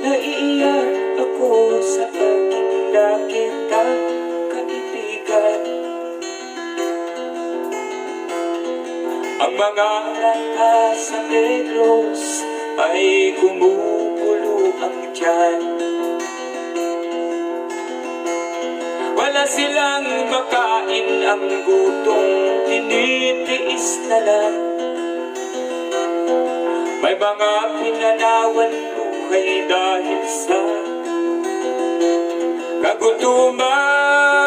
Naiiyak ako sa pagkita kita, kaibigan. Ang mga rata sa Negros ay gumugulo ang tiyan. Wala silang makain, ang gutom tinitiis na lang. May mga pinanawan buhay dahil sa kagutuman.